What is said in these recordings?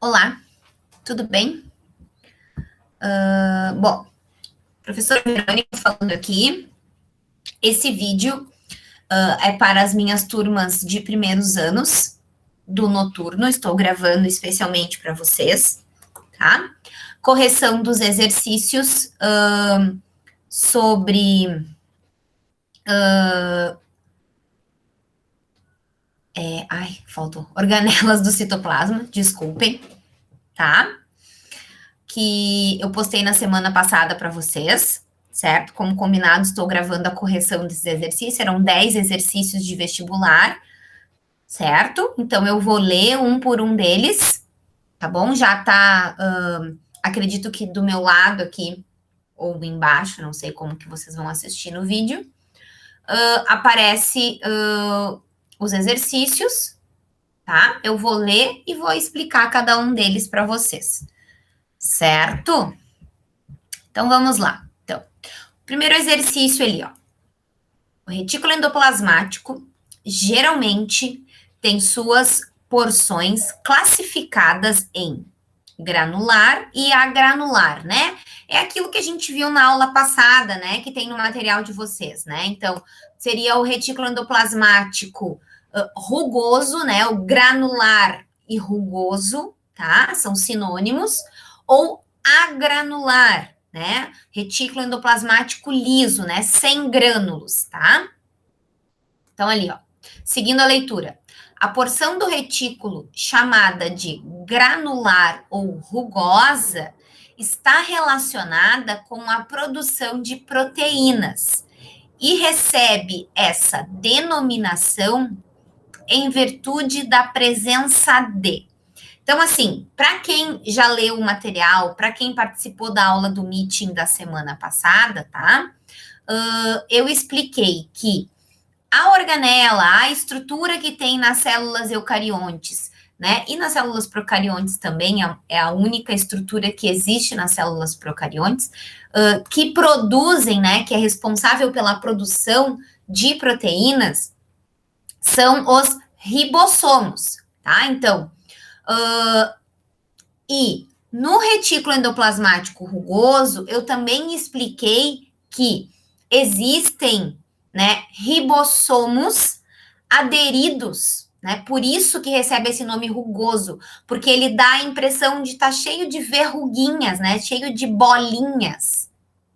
Olá, tudo bem? Bom, professor Verônica falando aqui. Esse vídeo é para as minhas turmas de primeiros anos do noturno. Estou gravando especialmente para vocês, tá? Correção dos exercícios sobre. Faltou. Organelas do citoplasma, desculpem, tá? Que eu postei na semana passada para vocês, certo? Como combinado, estou gravando a correção desses exercícios, eram 10 exercícios de vestibular, certo? Então, eu vou ler um por um deles, tá bom? Já tá, acredito que do meu lado aqui, ou embaixo, não sei como que vocês vão assistir no vídeo, aparece os exercícios, tá? Eu vou ler e vou explicar cada um deles para vocês, certo? Então, vamos lá. Então, primeiro exercício ali, ó. O retículo endoplasmático geralmente tem suas porções classificadas em granular e agranular, né? É aquilo que a gente viu na aula passada, né? Que tem no material de vocês, né? Então, seria o retículo endoplasmático rugoso, né? O granular e rugoso, tá? São sinônimos. Ou agranular, né? Retículo endoplasmático liso, né? Sem grânulos, tá? Então, ali, ó. Seguindo a leitura. A porção do retículo chamada de granular ou rugosa está relacionada com a produção de proteínas e recebe essa denominação em virtude da presença de. Então, assim, para quem já leu o material, para quem participou da aula do meeting da semana passada, tá? Eu expliquei que a organela, a estrutura que tem nas células eucariontes, né? E nas células procariontes também é a única estrutura que existe nas células procariontes, que produzem, né? Que é responsável pela produção de proteínas, são os ribossomos, tá? Então, e no retículo endoplasmático rugoso, eu também expliquei que existem, né, ribossomos aderidos, né? Por isso que recebe esse nome rugoso, porque ele dá a impressão de estar cheio de verruguinhas, né? Cheio de bolinhas,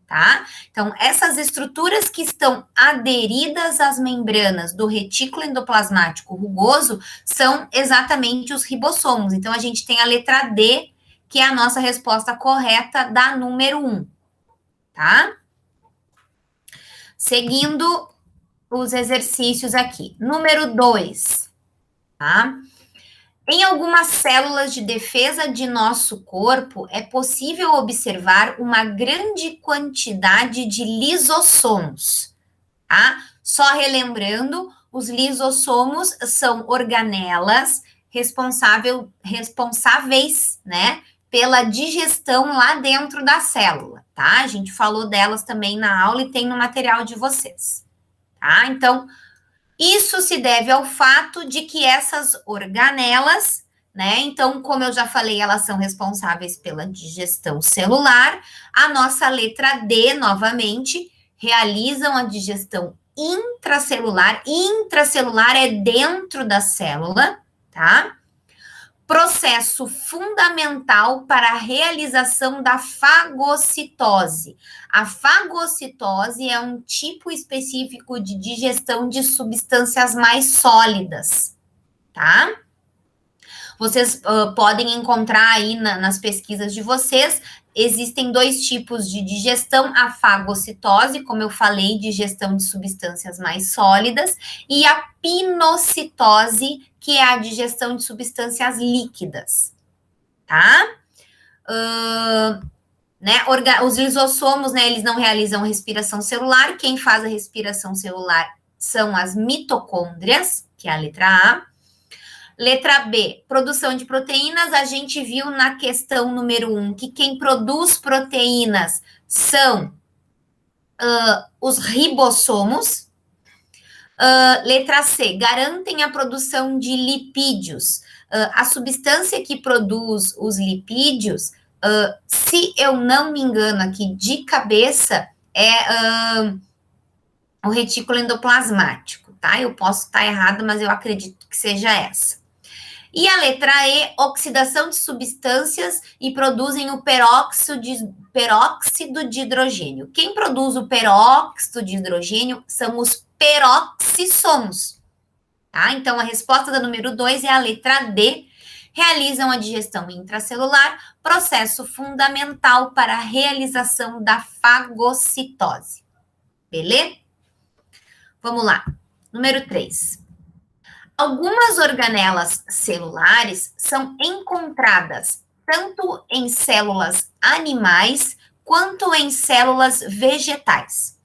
tá? Então, essas estruturas que estão aderidas às membranas do retículo endoplasmático rugoso são exatamente os ribossomos. Então, a gente tem a letra D, que é a nossa resposta correta da número 1, tá? Seguindo os exercícios aqui. Número 2, tá? Em algumas células de defesa de nosso corpo, é possível observar uma grande quantidade de lisossomos, tá? Só relembrando, os lisossomos são organelas responsáveis, né, pela digestão lá dentro da célula, tá? A gente falou delas também na aula e tem no material de vocês, tá? Então, isso se deve ao fato de que essas organelas, né? Então, como eu já falei, elas são responsáveis pela digestão celular. A nossa letra D, novamente, realizam a digestão intracelular. Intracelular é dentro da célula, tá? Processo fundamental para a realização da fagocitose. A fagocitose é um tipo específico de digestão de substâncias mais sólidas, tá? Vocês podem encontrar aí nas pesquisas de vocês, existem dois tipos de digestão, a fagocitose, como eu falei, digestão de substâncias mais sólidas, e a pinocitose, que é a digestão de substâncias líquidas, tá? Né, os lisossomos, né, eles não realizam respiração celular, quem faz a respiração celular são as mitocôndrias, que é a letra A. Letra B, produção de proteínas, a gente viu na questão número 1 que quem produz proteínas são os ribossomos. Letra C, garantem a produção de lipídios. A substância que produz os lipídios, se eu não me engano aqui de cabeça, é o retículo endoplasmático, tá? Eu posso estar errada, mas eu acredito que seja essa. E a letra E, oxidação de substâncias e produzem o peróxido de hidrogênio. Quem produz o peróxido de hidrogênio são os peroxissomos, tá? Então, a resposta da número 2 é a letra D. Realizam a digestão intracelular, processo fundamental para a realização da fagocitose. Beleza? Vamos lá. Número 3. Algumas organelas celulares são encontradas tanto em células animais quanto em células vegetais.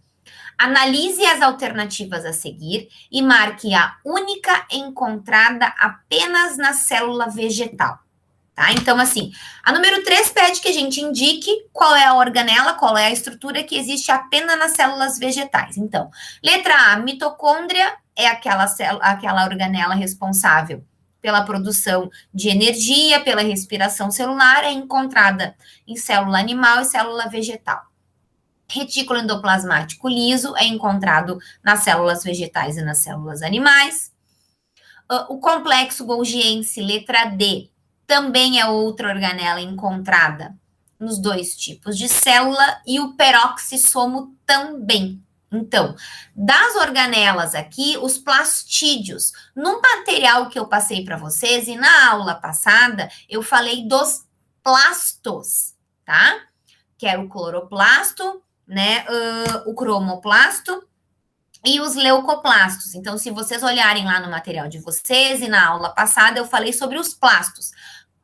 Analise as alternativas a seguir e marque a única encontrada apenas na célula vegetal. Tá? Então, assim, a número 3 pede que a gente indique qual é a organela, qual é a estrutura que existe apenas nas células vegetais. Então, letra A, mitocôndria é aquela organela responsável pela produção de energia, pela respiração celular, é encontrada em célula animal e célula vegetal. Retículo endoplasmático liso é encontrado nas células vegetais e nas células animais. O complexo golgiense, letra D, também é outra organela encontrada nos dois tipos de célula e o peroxissomo também. Então, das organelas aqui, os plastídeos. No material que eu passei para vocês e na aula passada, eu falei dos plastos, tá? Que era o cloroplasto, né? O cromoplasto e os leucoplastos. Então, se vocês olharem lá no material de vocês e na aula passada, eu falei sobre os plastos.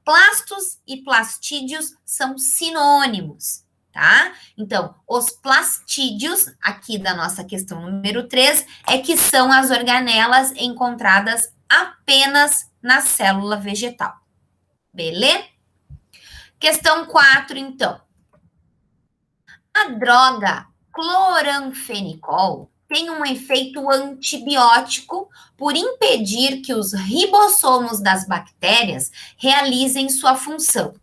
Plastos e plastídeos são sinônimos, tá? Então, os plastídeos, aqui da nossa questão número 3, é que são as organelas encontradas apenas na célula vegetal. Beleza? Questão 4, então. A droga cloranfenicol tem um efeito antibiótico por impedir que os ribossomos das bactérias realizem sua função.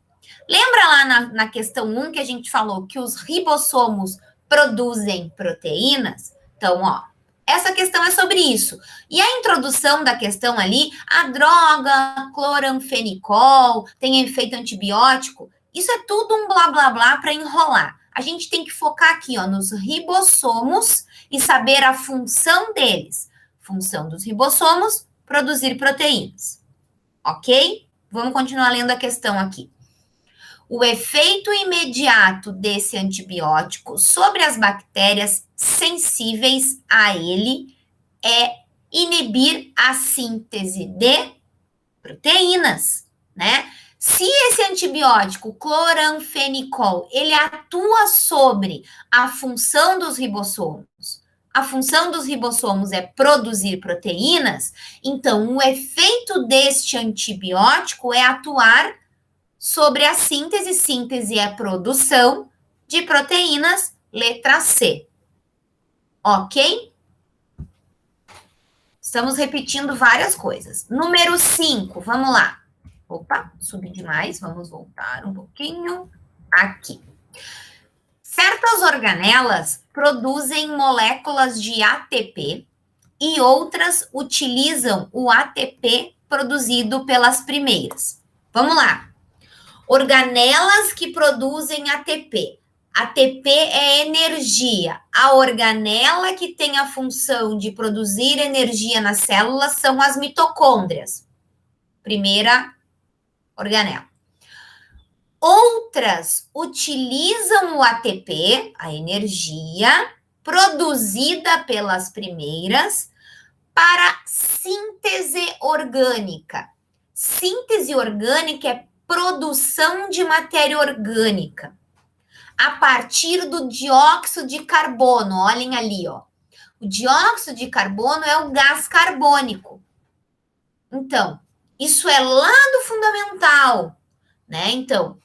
Lembra lá na questão 1 que a gente falou que os ribossomos produzem proteínas? Então, ó, essa questão é sobre isso. E a introdução da questão ali, a droga cloranfenicol tem efeito antibiótico, isso é tudo um blá blá blá para enrolar. A gente tem que focar aqui, ó, nos ribossomos e saber a função deles. Função dos ribossomos, produzir proteínas. Ok? Vamos continuar lendo a questão aqui. O efeito imediato desse antibiótico sobre as bactérias sensíveis a ele é inibir a síntese de proteínas, né? Se esse antibiótico, cloranfenicol, ele atua sobre a função dos ribossomos, a função dos ribossomos é produzir proteínas, então o efeito deste antibiótico é atuar sobre a síntese. Síntese é produção de proteínas, letra C. Ok? Estamos repetindo várias coisas. Número 5, vamos lá. Opa, subi demais, vamos voltar um pouquinho. Aqui. Certas organelas produzem moléculas de ATP e outras utilizam o ATP produzido pelas primeiras. Vamos lá. Organelas que produzem ATP. ATP é energia. A organela que tem a função de produzir energia nas células são as mitocôndrias. Primeira organela. Outras utilizam o ATP, a energia produzida pelas primeiras, para síntese orgânica. Síntese orgânica é produção de matéria orgânica a partir do dióxido de carbono. Olhem ali, ó. O dióxido de carbono é o gás carbônico. Então, isso é lá do fundamental, né? Então,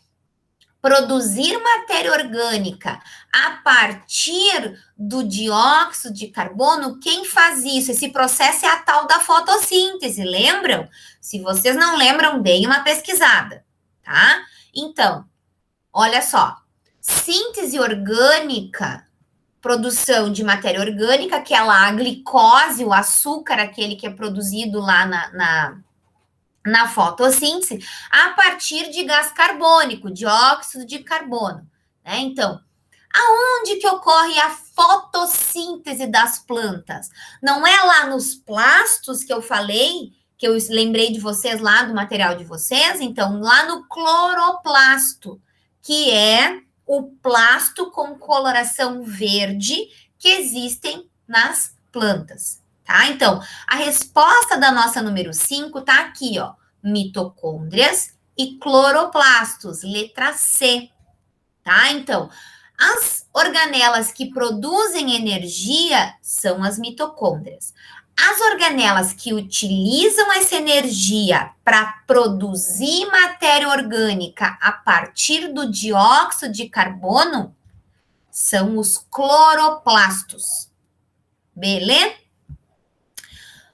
produzir matéria orgânica a partir do dióxido de carbono, quem faz isso? Esse processo é a tal da fotossíntese, lembram? Se vocês não lembram, deem uma pesquisada, tá? Então, olha só, síntese orgânica, produção de matéria orgânica, que é lá a glicose, o açúcar, aquele que é produzido lá na fotossíntese, a partir de gás carbônico, dióxido de carbono, né? Então, aonde que ocorre a fotossíntese das plantas? Não é lá nos plastos que eu falei, que eu lembrei de vocês lá do material de vocês? Então, lá no cloroplasto, que é o plasto com coloração verde que existem nas plantas, tá? Então, a resposta da nossa número 5 tá aqui, ó, mitocôndrias e cloroplastos, letra C, tá? Então, as organelas que produzem energia são as mitocôndrias. As organelas que utilizam essa energia para produzir matéria orgânica a partir do dióxido de carbono são os cloroplastos. Beleza?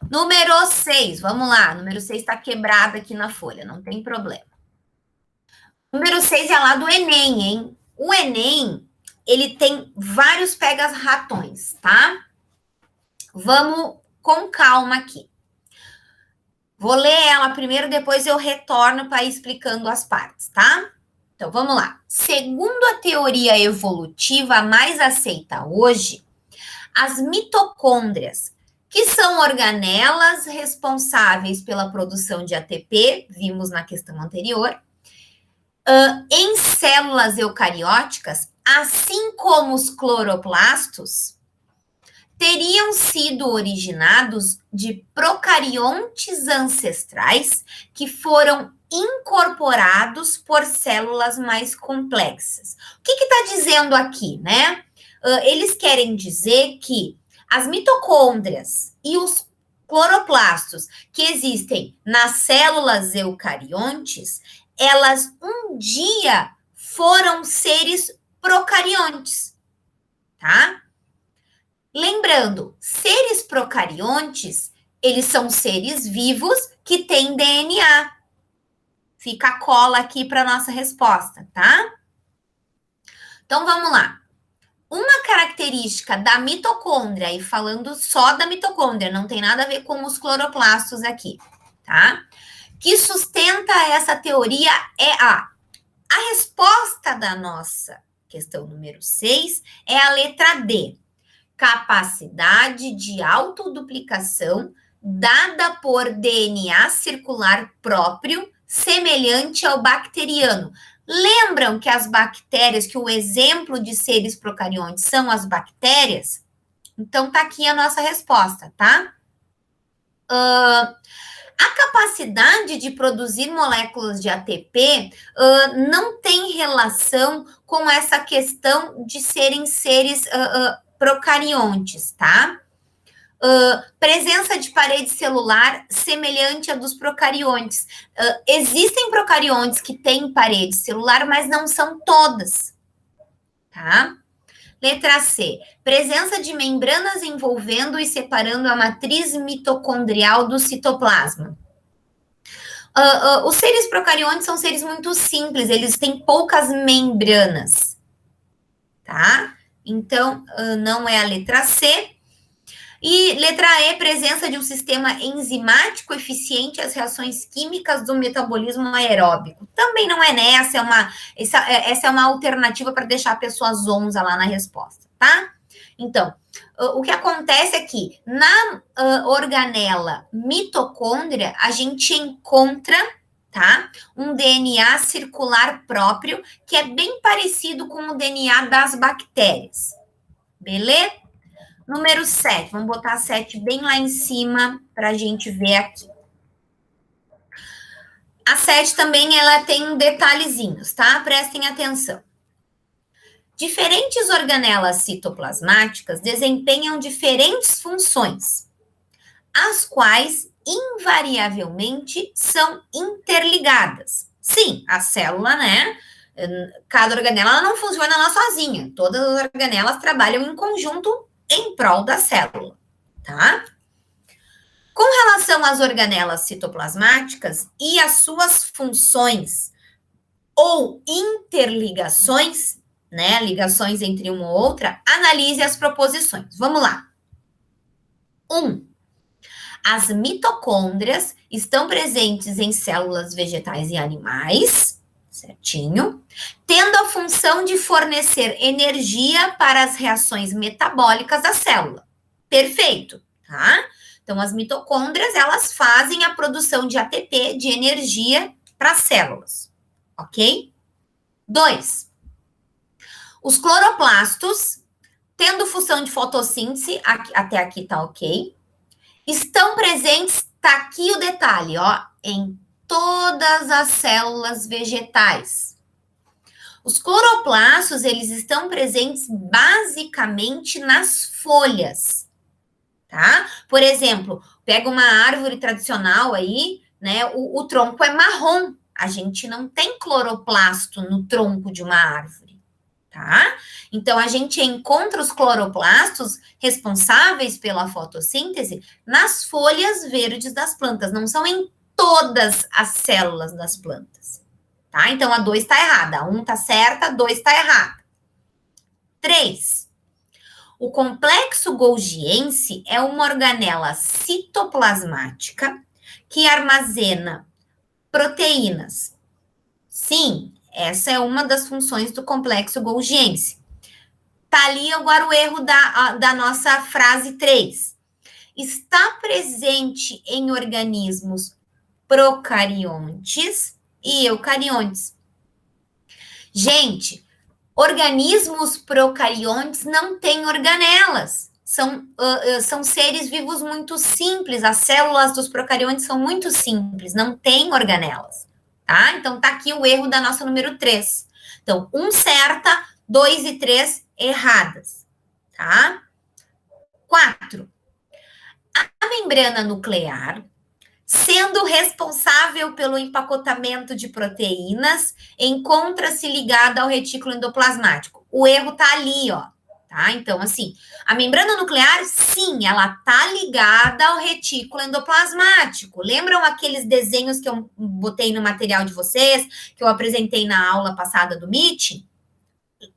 Número 6, vamos lá. Número 6 está quebrado aqui na folha, não tem problema. Número 6 é lá do Enem, hein? O Enem, ele tem vários pegas-ratões, tá? Vamos com calma aqui. Vou ler ela primeiro, depois eu retorno para ir explicando as partes, tá? Então, vamos lá. Segundo a teoria evolutiva mais aceita hoje, as mitocôndrias, que são organelas responsáveis pela produção de ATP, vimos na questão anterior, em células eucarióticas, assim como os cloroplastos, teriam sido originados de procariontes ancestrais que foram incorporados por células mais complexas. O que está dizendo aqui, né? Eles querem dizer que as mitocôndrias e os cloroplastos que existem nas células eucariontes, elas um dia foram seres procariontes, tá? Lembrando, seres procariontes, eles são seres vivos que têm DNA. Fica a cola aqui para nossa resposta, tá? Então, vamos lá. Uma característica da mitocôndria, e falando só da mitocôndria, não tem nada a ver com os cloroplastos aqui, tá? Que sustenta essa teoria é a resposta da nossa questão número 6 é a letra D. Capacidade de autoduplicação dada por DNA circular próprio, semelhante ao bacteriano. Lembram que as bactérias, que o exemplo de seres procariontes são as bactérias? Então, tá aqui a nossa resposta, tá? A capacidade de produzir moléculas de ATP não tem relação com essa questão de serem seres procariontes, tá? Presença de parede celular semelhante à dos procariontes. Existem procariontes que têm parede celular, mas não são todas, tá? Letra C. Presença de membranas envolvendo e separando a matriz mitocondrial do citoplasma. Os seres procariontes são seres muito simples, eles têm poucas membranas, tá? Então, não é a letra C. E letra E, presença de um sistema enzimático eficiente às reações químicas do metabolismo aeróbico. Também não é nessa, essa é uma alternativa para deixar a pessoa zonza lá na resposta, tá? Então, o que acontece é que na organela mitocôndria, a gente encontra, tá, um DNA circular próprio, que é bem parecido com o DNA das bactérias. Beleza? Número 7, vamos botar a 7 bem lá em cima para a gente ver aqui. A 7 também, ela tem detalhezinhos, tá? Prestem atenção. Diferentes organelas citoplasmáticas desempenham diferentes funções, as quais invariavelmente são interligadas. Sim, a célula, né, Cada organela ela não funciona lá sozinha. Todas as organelas trabalham em conjunto em prol da célula, tá? Com relação às organelas citoplasmáticas e as suas funções ou interligações, né, ligações entre uma ou outra, analise as proposições. Vamos lá. 1. As mitocôndrias estão presentes em células vegetais e animais, certinho, tendo a função de fornecer energia para as reações metabólicas da célula. Perfeito, tá? Então, as mitocôndrias, elas fazem a produção de ATP, de energia para as células, ok? 2. Os cloroplastos, tendo função de fotossíntese, até aqui tá ok, estão presentes, tá aqui o detalhe, ó, em todas as células vegetais. Os cloroplastos, eles estão presentes basicamente nas folhas, tá? Por exemplo, pega uma árvore tradicional aí, né, o tronco é marrom, a gente não tem cloroplasto no tronco de uma árvore, tá? Então, a gente encontra os cloroplastos responsáveis pela fotossíntese nas folhas verdes das plantas, não são em todas as células das plantas, tá? Então, a 2 está errada, a 1 está certa, a 2 está errada. 3. O complexo golgiense é uma organela citoplasmática que armazena proteínas. Sim, essa é uma das funções do complexo golgiense. Tá ali agora o erro da nossa frase 3. Está presente em organismos procariontes e eucariontes. Gente, organismos procariontes não têm organelas. São seres vivos muito simples. As células dos procariontes são muito simples, não têm organelas. Tá? Então, tá aqui o erro da nossa número 3. Então, 1 certa, 2 e 3 erradas. Tá? 4. A membrana nuclear, sendo responsável pelo empacotamento de proteínas, encontra-se ligada ao retículo endoplasmático. O erro tá ali, ó. Tá? Então, assim, a membrana nuclear, sim, ela tá ligada ao retículo endoplasmático. Lembram aqueles desenhos que eu botei no material de vocês, que eu apresentei na aula passada do MIT?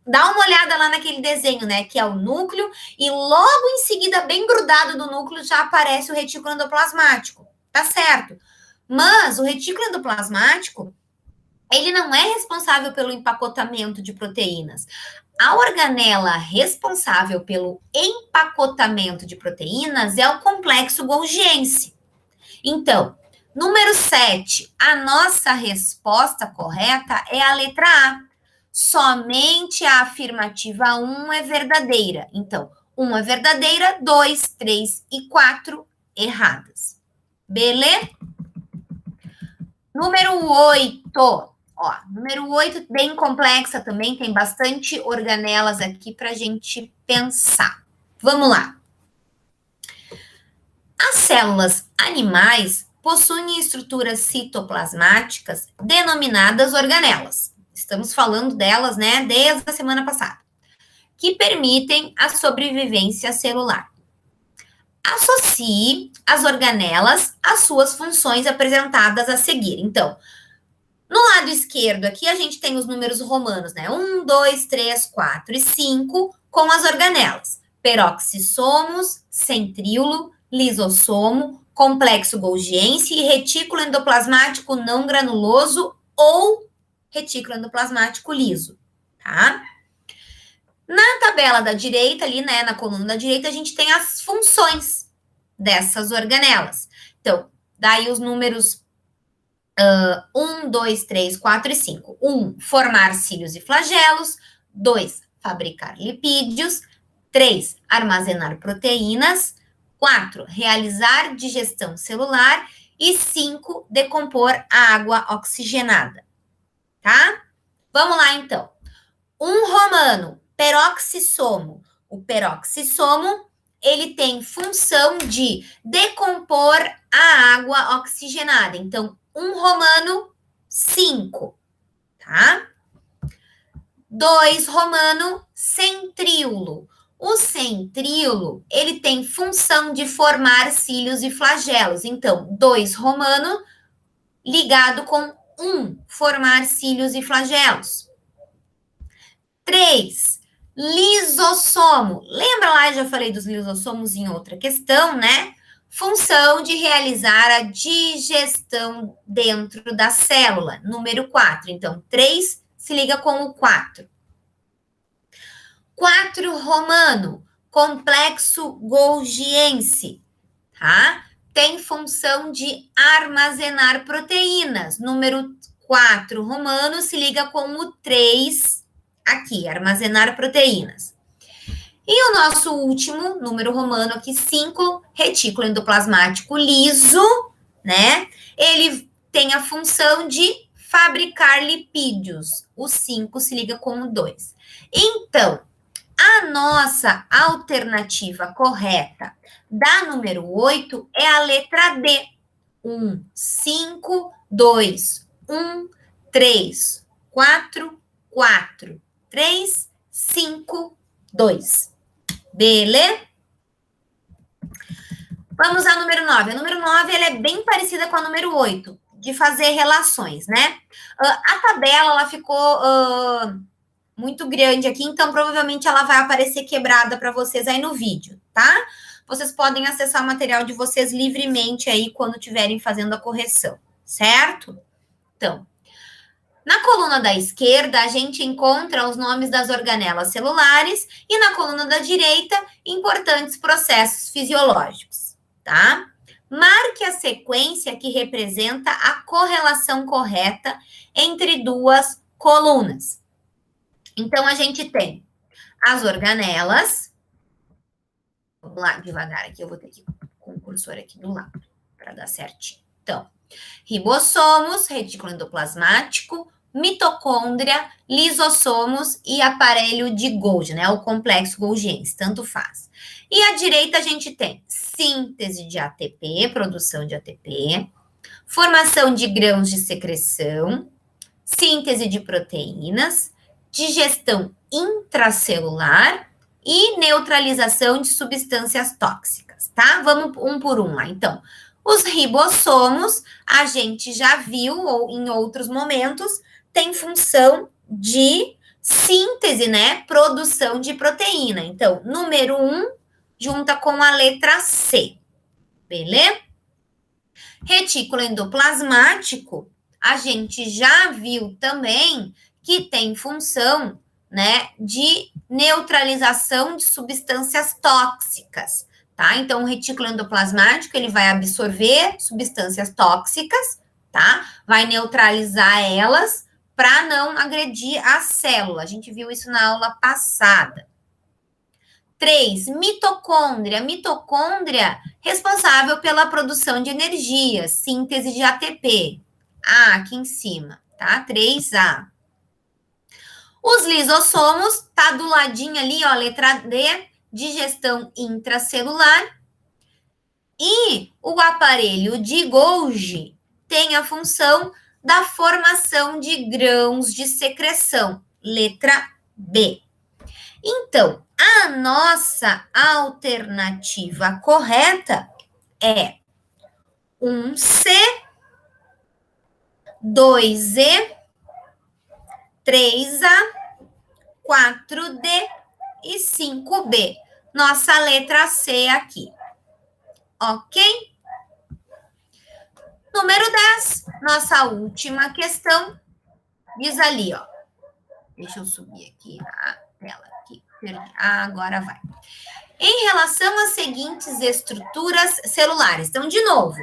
Dá uma olhada lá naquele desenho, né, que é o núcleo, e logo em seguida, bem grudado do núcleo, já aparece o retículo endoplasmático. Tá certo. Mas o retículo endoplasmático, ele não é responsável pelo empacotamento de proteínas. A organela responsável pelo empacotamento de proteínas é o complexo golgiense. Então, número 7, a nossa resposta correta é a letra A. Somente a afirmativa 1 é verdadeira. Então, 1 é verdadeira, 2, 3 e 4 erradas. Beleza? Número 8. Ó, número 8, bem complexa também, tem bastante organelas aqui para a gente pensar. Vamos lá. As células animais possuem estruturas citoplasmáticas denominadas organelas. Estamos falando delas, né, desde a semana passada, que permitem a sobrevivência celular. Associe as organelas às suas funções apresentadas a seguir. Então, no lado esquerdo aqui, a gente tem os números romanos, né? 1, 2, 3, 4 e 5, com as organelas. Peroxissomos, centríolo, lisossomo, complexo golgiense e retículo endoplasmático não granuloso ou retículo endoplasmático liso, tá? Na tabela da direita, ali, né, na coluna da direita, a gente tem as funções dessas organelas. Então, daí os números 1, 2, 3, 4 e 5. 1, formar cílios e flagelos. 2, fabricar lipídios. 3, armazenar proteínas. 4, realizar digestão celular. E 5, decompor a água oxigenada. Tá? Vamos lá, então. Um romano, peroxissomo. O peroxissomo, ele tem função de decompor a água oxigenada. Então, um romano, 5, tá? 2 romano centríolo. O centríolo, ele tem função de formar cílios e flagelos. Então, 2 romano ligado com 1, formar cílios e flagelos. 3, lisossomo. Lembra lá, eu já falei dos lisossomos em outra questão, né? Função de realizar a digestão dentro da célula. Número 4. Então, 3 se liga com o 4. 4 romano, complexo golgiense, tá? Tem função de armazenar proteínas. Número 4 romano se liga com o 3 aqui, armazenar proteínas. E o nosso último, número romano aqui, 5, retículo endoplasmático liso, né? Ele tem a função de fabricar lipídios. O 5 se liga com o 2. Então, a nossa alternativa correta da número 8 é a letra D. 1, 5, 2, 1, 3, 4, 4, 3, 5, 2. Beleza? Vamos à número 9. A número 9 ela é bem parecida com a número 8, de fazer relações, né? A tabela ela ficou muito grande aqui, então provavelmente ela vai aparecer quebrada para vocês aí no vídeo, tá? Vocês podem acessar o material de vocês livremente aí quando estiverem fazendo a correção, certo? Então, na coluna da esquerda, a gente encontra os nomes das organelas celulares e na coluna da direita, importantes processos fisiológicos, tá? Marque a sequência que representa a correlação correta entre duas colunas. Então, a gente tem as organelas. Vamos lá, devagar aqui, eu vou ter que ir com o cursor aqui do lado, para dar certinho. Então, ribossomos, retículo endoplasmático, mitocôndria, lisossomos e aparelho de Golgi, né? O complexo golgiense, tanto faz. E à direita a gente tem síntese de ATP, produção de ATP, formação de grãos de secreção, síntese de proteínas, digestão intracelular e neutralização de substâncias tóxicas, tá? Vamos um por um lá. Então, os ribossomos, a gente já viu ou em outros momentos, tem função de síntese, né? Produção de proteína. Então, número 1, junta com a letra C, beleza? Retículo endoplasmático, a gente já viu também que tem função, né, de neutralização de substâncias tóxicas, tá? Então, o retículo endoplasmático, ele vai absorver substâncias tóxicas, tá? Vai neutralizar elas para não agredir a célula. A gente viu isso na aula passada. 3, mitocôndria. Mitocôndria responsável pela produção de energia, síntese de ATP. A aqui em cima, tá? 3A. Os lisossomos, tá do ladinho ali, ó, letra D, digestão intracelular. E o aparelho de Golgi tem a função da formação de grãos de secreção, letra B. Então, a nossa alternativa correta é 1C, 2E, 3A, 4D e 5B. Nossa letra C aqui. Ok? Número 10, nossa última questão, diz ali, ó. Deixa eu subir aqui a tela aqui. Agora vai. Em relação às seguintes estruturas celulares. Então, de novo,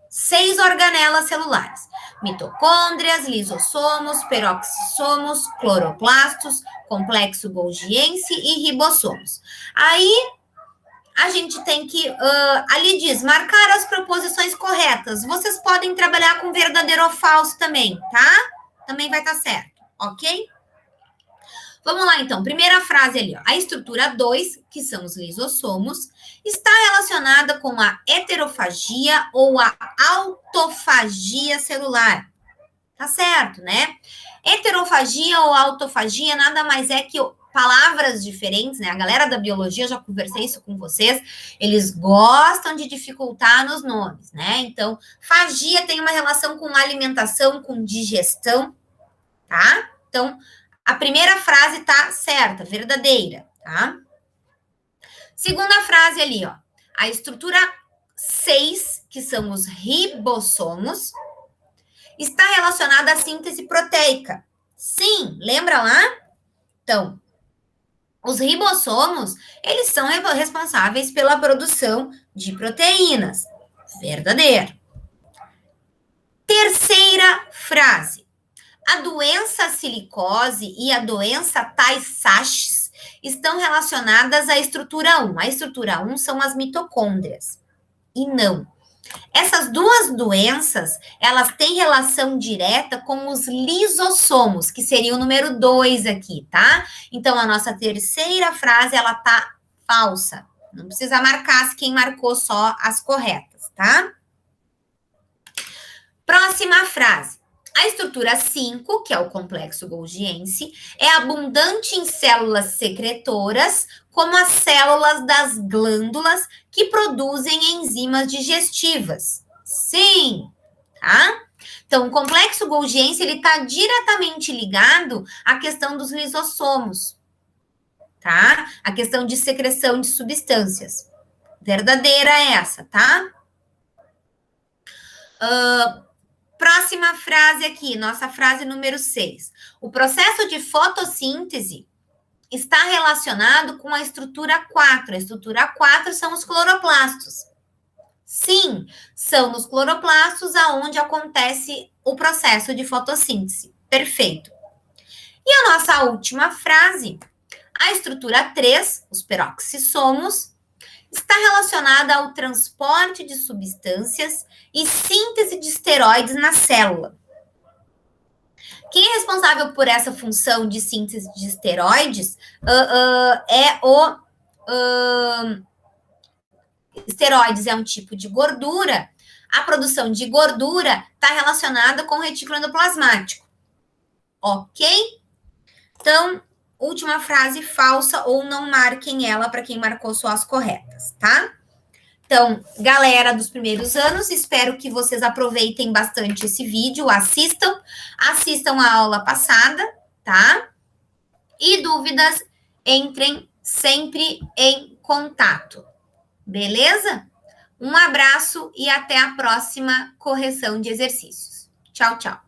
6 organelas celulares. Mitocôndrias, lisossomos, peroxissomos, cloroplastos, complexo golgiense e ribossomos. Aí, a gente tem que, ali diz, marcar as proposições corretas. Vocês podem trabalhar com verdadeiro ou falso também, tá? Também vai estar certo, ok? Vamos lá, então. Primeira frase ali, ó. A estrutura 2, que são os lisossomos, está relacionada com a heterofagia ou a autofagia celular. Tá certo, né? Heterofagia ou autofagia nada mais é que palavras diferentes, né? A galera da biologia, eu já conversei isso com vocês, eles gostam de dificultar nos nomes, né? Então, fagia tem uma relação com alimentação, com digestão, tá? Então, a primeira frase tá certa, verdadeira, tá? Segunda frase ali, ó. A estrutura 6, que são os ribossomos, está relacionada à síntese proteica. Sim, lembra lá? Então, os ribossomos, eles são responsáveis pela produção de proteínas. Verdadeiro. Terceira frase. A doença silicose e a doença Tay-Sachs estão relacionadas à estrutura 1. A estrutura 1 são as mitocôndrias. E não. Essas duas doenças, elas têm relação direta com os lisossomos, que seria o número 2 aqui, tá? Então, a nossa terceira frase, ela tá falsa. Não precisa marcar quem marcou só as corretas, tá? Próxima frase. A estrutura 5, que é o complexo golgiense, é abundante em células secretoras, como as células das glândulas que produzem enzimas digestivas. Sim, tá? Então, o complexo golgiense, ele está diretamente ligado à questão dos lisossomos, tá? A questão de secreção de substâncias. Verdadeira essa, tá? Próxima frase aqui, nossa frase número 6. O processo de fotossíntese está relacionado com a estrutura 4. A estrutura 4 são os cloroplastos. Sim, são nos cloroplastos aonde acontece o processo de fotossíntese. Perfeito. E a nossa última frase, a estrutura 3, os peroxissomos, está relacionada ao transporte de substâncias e síntese de esteroides na célula. Quem é responsável por essa função de síntese de esteroides é o... esteroides é um tipo de gordura. A produção de gordura está relacionada com o retículo endoplasmático. Ok? Então, última frase falsa ou não marquem ela para quem marcou só as corretas, tá? Então, galera dos primeiros anos, espero que vocês aproveitem bastante esse vídeo, assistam a aula passada, tá? E dúvidas, entrem sempre em contato, beleza? Um abraço e até a próxima correção de exercícios. Tchau, tchau.